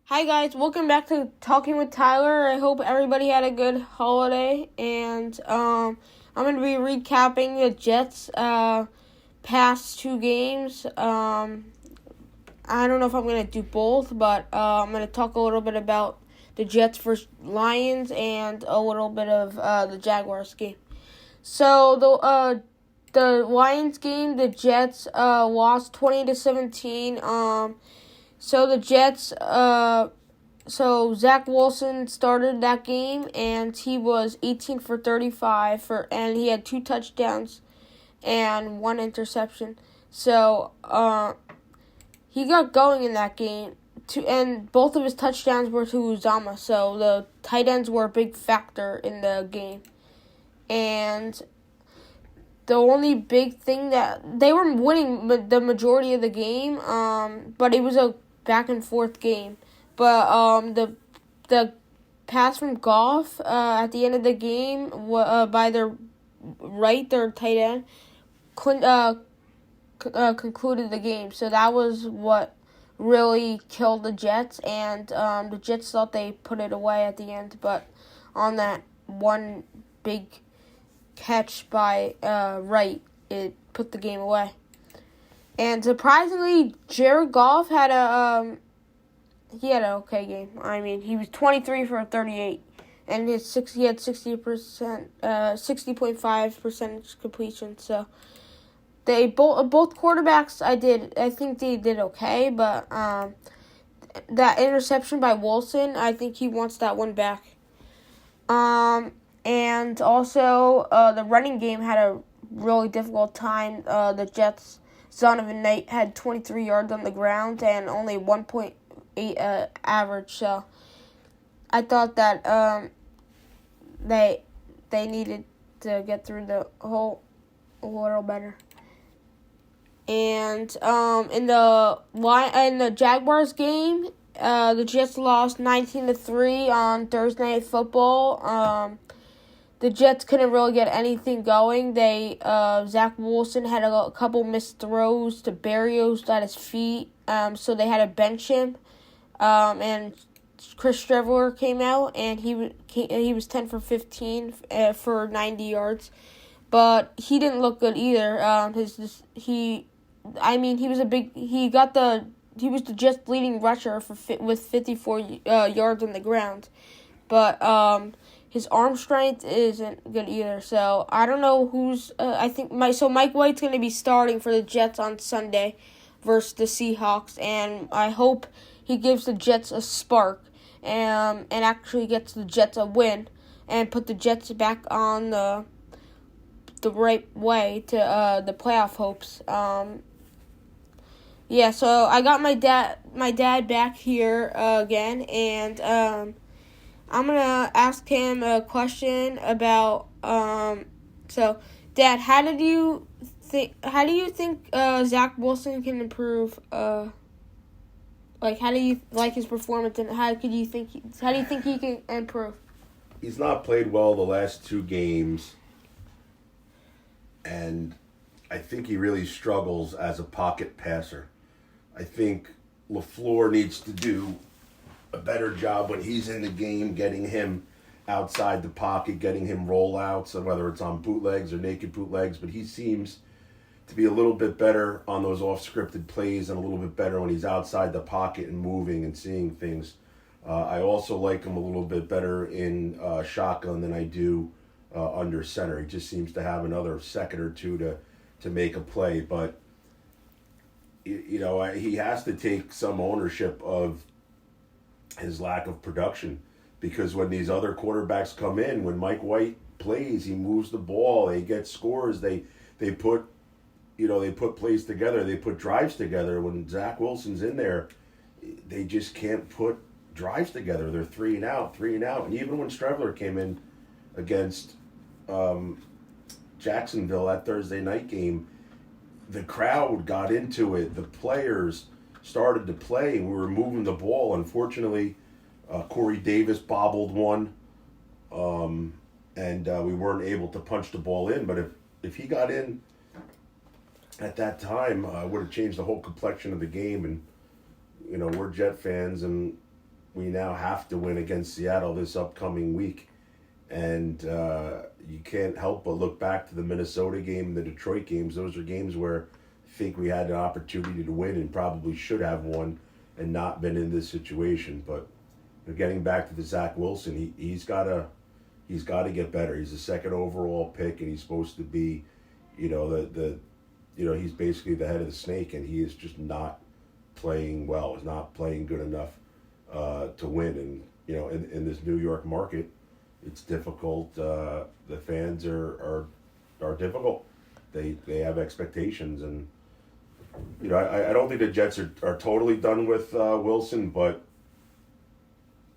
Hi guys, welcome back to Talking with Tyler. I hope everybody had a good holiday, and I'm going to be recapping the Jets' past two games. I don't know if I'm going to do both, but I'm going to talk a little bit about the Jets versus Lions and a little bit of the Jaguars game. So the Lions game, the Jets lost 20-17. So the Jets, so Zach Wilson started that game, and he was 18 for 35, and he had 2 touchdowns and 1 interception. So he got going in that game, and both of his touchdowns were to Uzama. So the tight ends were a big factor in the game. And the only big thing that they were winning the majority of the game, but it was a back and forth game. But the pass from Goff at the end of the game by their tight end concluded the game. So that was what really killed the Jets, and the Jets thought they put it away at the end, but on that one big catch by Wright, it put the game away. And surprisingly, Jared Goff had an okay game. I mean, he was 23 for 38, and he had 60.5% completion. So they both quarterbacks, I think they did okay, but that interception by Wilson, I think he wants that one back. And also the running game had a really difficult time. The Jets' Zonovan Knight had 23 yards on the ground and only 1.8 average. So I thought that they needed to get through the whole a little better. And in the Jaguars game, the Jets lost 19-3 on Thursday Night Football. The Jets couldn't really get anything going. Zach Wilson had a couple missed throws to Berrios at his feet, so they had to bench him. And Chris Streveler came out, and he was 10 for 15 for 90 yards, but he didn't look good either. He was the Jets' leading rusher with 54 yards on the ground, but his arm strength isn't good either. So I don't know who's. Mike White's going to be starting for the Jets on Sunday versus the Seahawks, and I hope he gives the Jets a spark and actually gets the Jets a win and put the Jets back on the right way to the playoff hopes. So I got my dad back here again, and I'm gonna ask him a question about So, Dad, how do you think Zach Wilson can improve? How do you like his performance, and how do you think he can improve? He's not played well the last 2 games, and I think he really struggles as a pocket passer. I think LaFleur needs to do a better job when he's in the game, getting him outside the pocket, getting him rollouts, whether it's on bootlegs or naked bootlegs. But he seems to be a little bit better on those off-scripted plays and a little bit better when he's outside the pocket and moving and seeing things. I also like him a little bit better in shotgun than I do under center. He just seems to have another second or two to make a play. But, he has to take some ownership of his lack of production, because when these other quarterbacks come in, when Mike White plays, he moves the ball, they get scores, they put plays together, they put drives together. When Zach Wilson's in there, they just can't put drives together. They're 3 and out. And even when Streveler came in against Jacksonville, that Thursday night game, the crowd got into it. The players started to play, and we were moving the ball. Unfortunately, Corey Davis bobbled one, and we weren't able to punch the ball in. But if he got in at that time, would have changed the whole complexion of the game. And we're Jet fans, and we now have to win against Seattle this upcoming week. And you can't help but look back to the Minnesota game and the Detroit games. Those are games where I think we had an opportunity to win and probably should have won and not been in this situation. But getting back to the Zach Wilson, he's got to get better. He's the second overall pick, and he's supposed to be, he's basically the head of the snake, and he is just not playing well. He's not playing good enough to win. And in this New York market, it's difficult. The fans are difficult. They have expectations, and I don't think the Jets are totally done with Wilson, but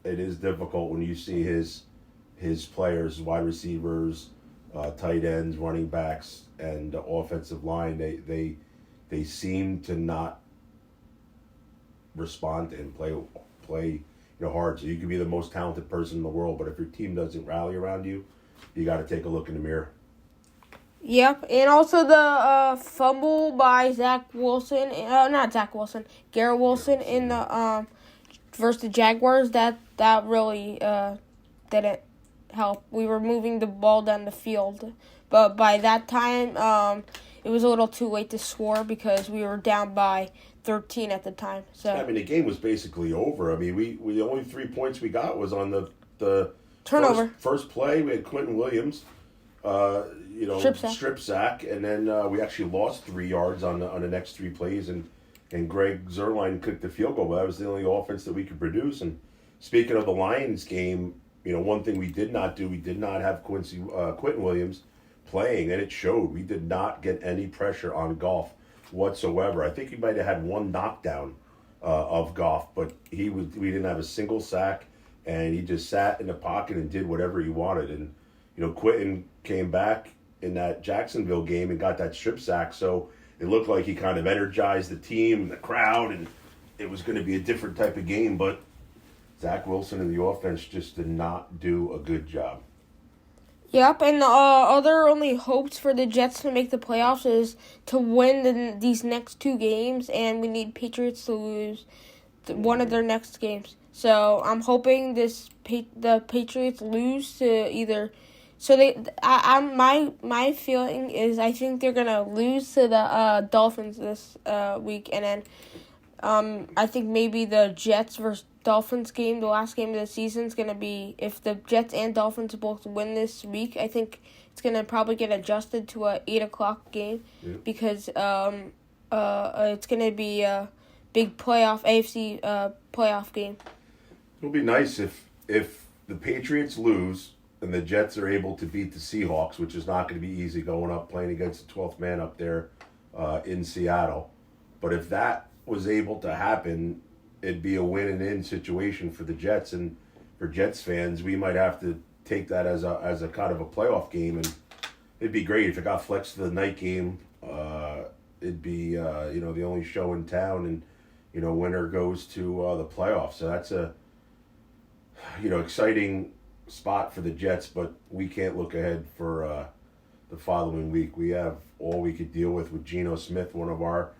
it is difficult when you see his players, wide receivers, tight ends, running backs, and the offensive line. They seem to not respond and play hard. So you can be the most talented person in the world, but if your team doesn't rally around you, you got to take a look in the mirror. Yep, and also the fumble by Garrett Wilson in the versus the Jaguars, that really didn't help. We were moving the ball down the field, but by that time, it was a little too late to score because we were down by 13 at the time. So the game was basically over. We the only 3 points we got was on the turnover. First play, we had Quentin Williams, strip sack, and then we actually lost 3 yards on the next 3 plays, and Greg Zuerlein kicked the field goal. But that was the only offense that we could produce. And speaking of the Lions game, one thing we did not do, we did not have Quentin Williams playing, and it showed. We did not get any pressure on Goff whatsoever. I think he might have had 1 knockdown of Goff, but we didn't have a single sack, and he just sat in the pocket and did whatever he wanted. And Quentin came back in that Jacksonville game and got that strip sack, so it looked like he kind of energized the team and the crowd, and it was going to be a different type of game. But Zach Wilson and the offense just did not do a good job. Yep, and other only hopes for the Jets to make the playoffs is to win these next 2 games, and we need Patriots to lose one of their next games. So I'm hoping the Patriots lose to either. So my feeling is I think they're gonna lose to the Dolphins this week, and then I think maybe the Jets versus Dolphins game, the last game of the season, is going to be, if the Jets and Dolphins both win this week, I think it's going to probably get adjusted to a 8 o'clock game because it's going to be a big AFC playoff game. It'll be nice if the Patriots lose and the Jets are able to beat the Seahawks, which is not going to be easy going up playing against the 12th man up there in Seattle. But if that was able to happen, it'd be a win and in situation for the Jets, and for Jets fans, we might have to take that as a kind of a playoff game, and it'd be great if it got flexed to the night game. It'd be the only show in town, and winner goes to the playoffs. So that's a exciting spot for the Jets, but we can't look ahead for the following week. We have all we could deal with Geno Smith, one of our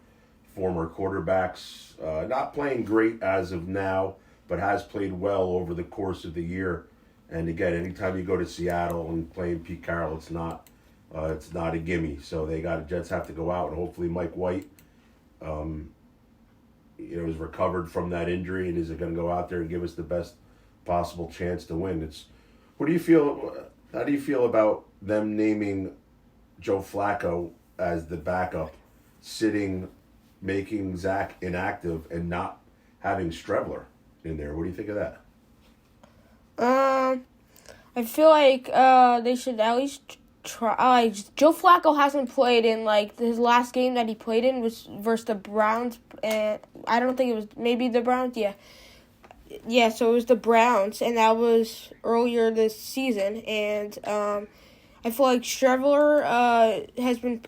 former quarterbacks, not playing great as of now, but has played well over the course of the year. And again, anytime you go to Seattle and playing Pete Carroll, it's not a gimme. So Jets have to go out, and hopefully Mike White, is recovered from that injury and is going to go out there and give us the best possible chance to win. How do you feel about them naming Joe Flacco as the backup, making Zach inactive and not having Strebler in there? What do you think of that? I feel like they should at least try. Joe Flacco hasn't played in his last game that he played in was versus the Browns, and I don't think it was maybe the Browns. Yeah. So it was the Browns, and that was earlier this season, and I feel like Strebler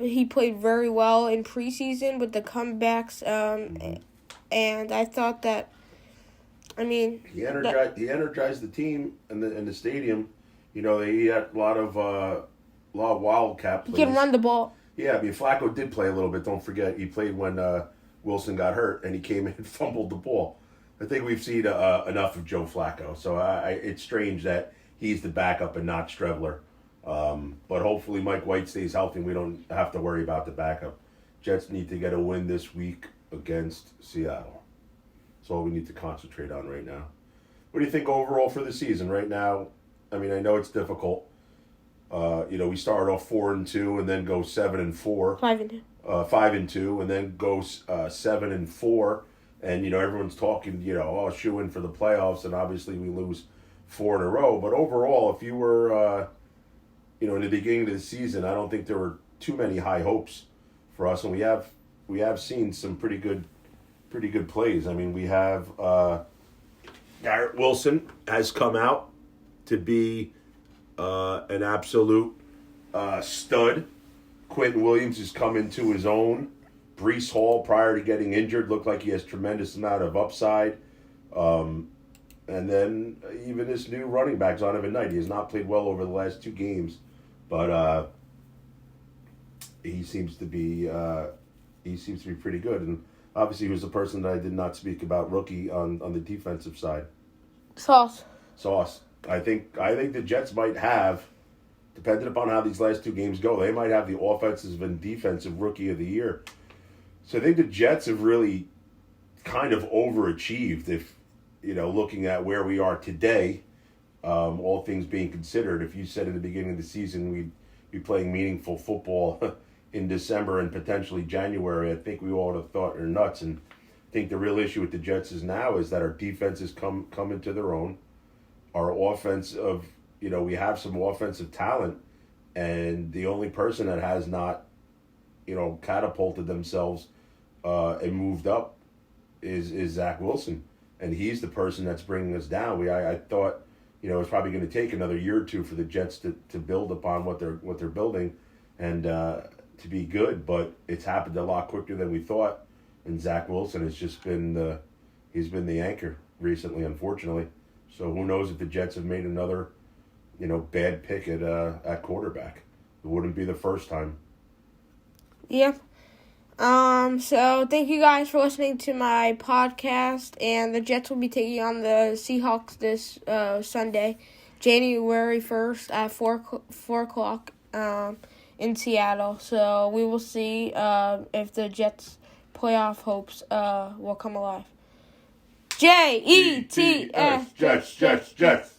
he played very well in preseason with the comebacks, and I thought that, he energized the team and the stadium. He had a lot of wildcat plays. He can run the ball. Yeah, Flacco did play a little bit. Don't forget, he played when Wilson got hurt, and he came in and fumbled the ball. I think we've seen enough of Joe Flacco. So it's strange that he's the backup and not Strebler. But hopefully Mike White stays healthy and we don't have to worry about the backup. Jets need to get a win this week against Seattle. That's all we need to concentrate on right now. What do you think overall for the season right now? I mean, I know it's difficult. We start off 4-2 and then go 7-4. 5-2. 5-2 and then go 7-4. And everyone's talking, shoe in for the playoffs, and obviously we lose 4 in a row. But overall, if you were, in the beginning of the season, I don't think there were too many high hopes for us, and we have seen some pretty good plays. I mean, we have Garrett Wilson has come out to be an absolute stud. Quentin Williams has come into his own. Breece Hall, prior to getting injured, looked like he has tremendous amount of upside. And then even this new running back, Zonovan Knight, he has not played well over the last 2 games, but he seems to be pretty good. And obviously, he was the person that I did not speak about, rookie on the defensive side. Sauce. I think the Jets might have, depending upon how these last 2 games go, they might have the offensive and defensive rookie of the year. So I think the Jets have really kind of overachieved if, looking at where we are today, all things being considered. If you said at the beginning of the season we'd be playing meaningful football in December and potentially January, I think we all would have thought they're nuts. And I think the real issue with the Jets is now is that our defense has come into their own. Our offense we have some offensive talent, and the only person that has not catapulted themselves and moved up is Zach Wilson, and he's the person that's bringing us down. I thought it's probably going to take another year or 2 for the Jets to build upon what they're building and to be good, but it's happened a lot quicker than we thought. And Zach Wilson has just been the anchor recently, unfortunately. So who knows if the Jets have made another bad pick at quarterback. It wouldn't be the first time. Yep. So thank you guys for listening to my podcast, and the Jets will be taking on the Seahawks this Sunday, January 1st at 4 o'clock in Seattle. So we will see if the Jets' playoff hopes will come alive. Jets. Jets.